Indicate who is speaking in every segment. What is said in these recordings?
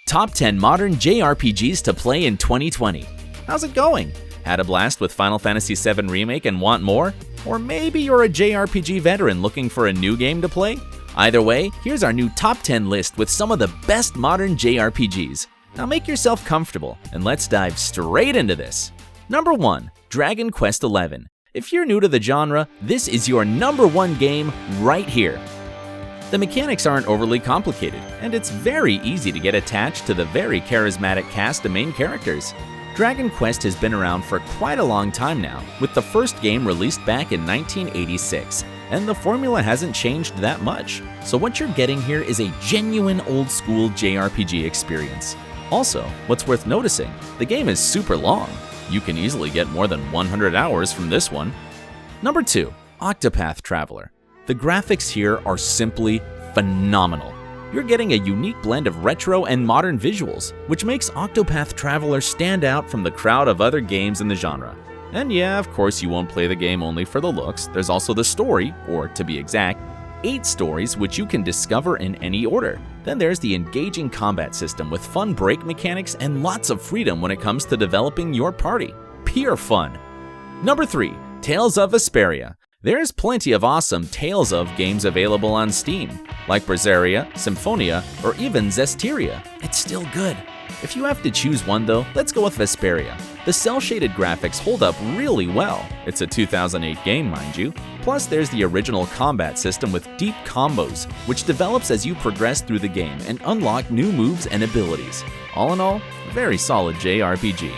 Speaker 1: Top 10 modern JRPGs to play in 2020. How's it going? Had a blast with Final Fantasy VII Remake and want more? Or maybe you're a JRPG veteran looking for a new game to play? Either way, here's our new top 10 list with some of the best modern JRPGs. Now make yourself comfortable and let's dive straight into this. Number 1. Dragon Quest XI. If you're new to the genre, this is your number 1 game right here. The mechanics aren't overly complicated, and it's very easy to get attached to the very charismatic cast of main characters. Dragon Quest has been around for quite a long time now, with the first game released back in 1986, and the formula hasn't changed that much. So what you're getting here is a genuine old-school JRPG experience. Also, what's worth noticing, the game is super long. You can easily get more than 100 hours from this one. Number 2. Octopath Traveler. The graphics here are simply phenomenal. You're getting a unique blend of retro and modern visuals, which makes Octopath Traveler stand out from the crowd of other games in the genre. And yeah, of course you won't play the game only for the looks. There's also the story, or to be exact, 8 stories which you can discover in any order. Then there's the engaging combat system with fun break mechanics and lots of freedom when it comes to developing your party. Pure fun. Number 3. Tales of Vesperia. There's plenty of awesome Tales of games available on Steam, like Berseria, Symphonia, or even Zestiria. It's still good. If you have to choose one though, let's go with Vesperia. The cel-shaded graphics hold up really well. It's a 2008 game, mind you. Plus there's the original combat system with deep combos, which develops as you progress through the game and unlock new moves and abilities. All in all, a very solid JRPG.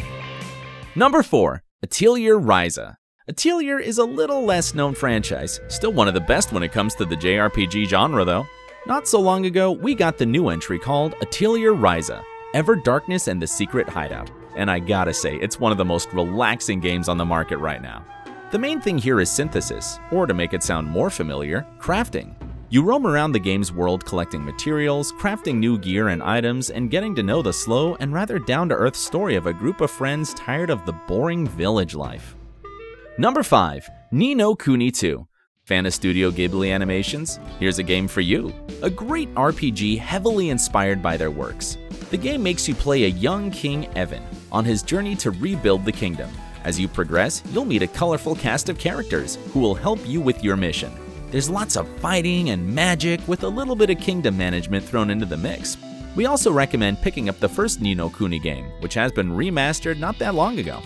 Speaker 1: Number 4. Atelier Ryza. Atelier is a little less known franchise, still one of the best when it comes to the JRPG genre though. Not so long ago, we got the new entry called Atelier Ryza, Ever Darkness and the Secret Hideout, and I gotta say, it's one of the most relaxing games on the market right now. The main thing here is synthesis, or to make it sound more familiar, crafting. You roam around the game's world collecting materials, crafting new gear and items, and getting to know the slow and rather down-to-earth story of a group of friends tired of the boring village life. Number 5. Ni no Kuni 2. Fan of Studio Ghibli animations? Here's a game for you. A great RPG heavily inspired by their works. The game makes you play a young King Evan on his journey to rebuild the kingdom. As you progress, you'll meet a colorful cast of characters who will help you with your mission. There's lots of fighting and magic with a little bit of kingdom management thrown into the mix. We also recommend picking up the first Ni no Kuni game, which has been remastered not that long ago.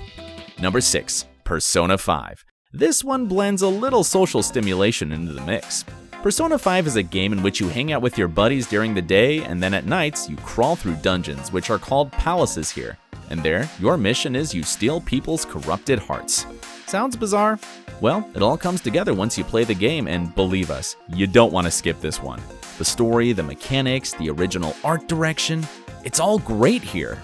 Speaker 1: Number 6. Persona 5. This one blends a little social stimulation into the mix. Persona 5 is a game in which you hang out with your buddies during the day, and then at nights you crawl through dungeons, which are called palaces here. And there, your mission is you steal people's corrupted hearts. Sounds bizarre? Well, it all comes together once you play the game, and believe us, you don't want to skip this one. The story, the mechanics, the original art direction, it's all great here.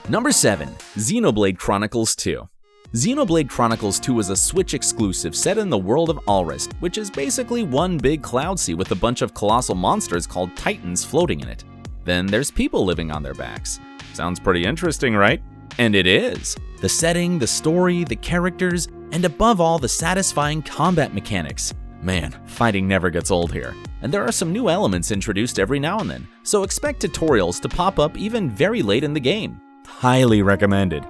Speaker 1: Number 7. Xenoblade Chronicles 2. Xenoblade Chronicles 2 is a Switch exclusive set in the world of Alrest, which is basically one big cloud sea with a bunch of colossal monsters called Titans floating in it. Then there's people living on their backs. Sounds pretty interesting, right? And it is. The setting, the story, the characters, and above all, the satisfying combat mechanics. Man, fighting never gets old here. And there are some new elements introduced every now and then, so expect tutorials to pop up even very late in the game. Highly recommended.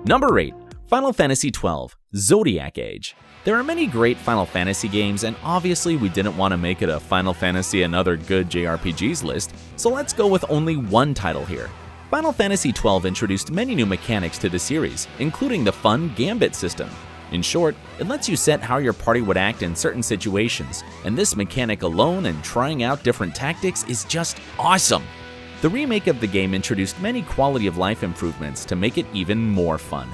Speaker 1: Number 8. Final Fantasy XII, Zodiac Age. There are many great Final Fantasy games, and obviously we didn't want to make it a Final Fantasy and other good JRPGs list, so let's go with only one title here. Final Fantasy XII introduced many new mechanics to the series, including the fun Gambit system. In short, it lets you set how your party would act in certain situations, and this mechanic alone and trying out different tactics is just awesome. The remake of the game introduced many quality of life improvements to make it even more fun.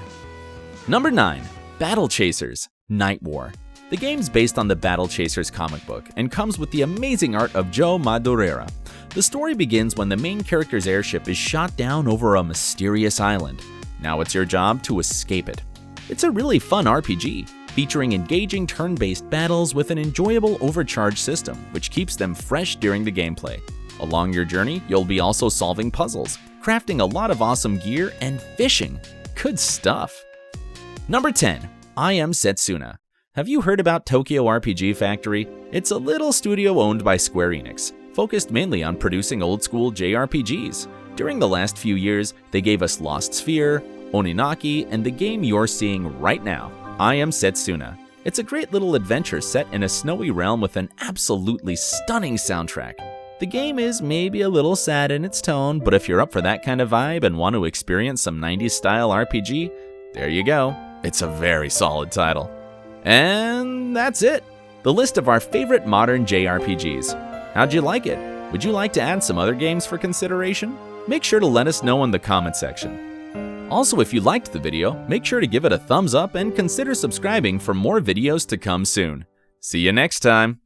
Speaker 1: Number 9. Battle Chasers, Night War. The game's based on the Battle Chasers comic book and comes with the amazing art of Joe Madureira. The story begins when the main character's airship is shot down over a mysterious island. Now it's your job to escape it. It's a really fun RPG, featuring engaging turn-based battles with an enjoyable overcharge system, which keeps them fresh during the gameplay. Along your journey, you'll be also solving puzzles, crafting a lot of awesome gear, and fishing. Good stuff. Number 10. I Am Setsuna. Have you heard about Tokyo RPG Factory? It's a little studio owned by Square Enix, focused mainly on producing old-school JRPGs. During the last few years, they gave us Lost Sphere, Oninaki, and the game you're seeing right now, I Am Setsuna. It's a great little adventure set in a snowy realm with an absolutely stunning soundtrack. The game is maybe a little sad in its tone, but if you're up for that kind of vibe and want to experience some 90s style RPG, there you go. It's a very solid title. And that's it. The list of our favorite modern JRPGs. How'd you like it? Would you like to add some other games for consideration? Make sure to let us know in the comment section. Also, if you liked the video, make sure to give it a thumbs up and consider subscribing for more videos to come soon. See you next time!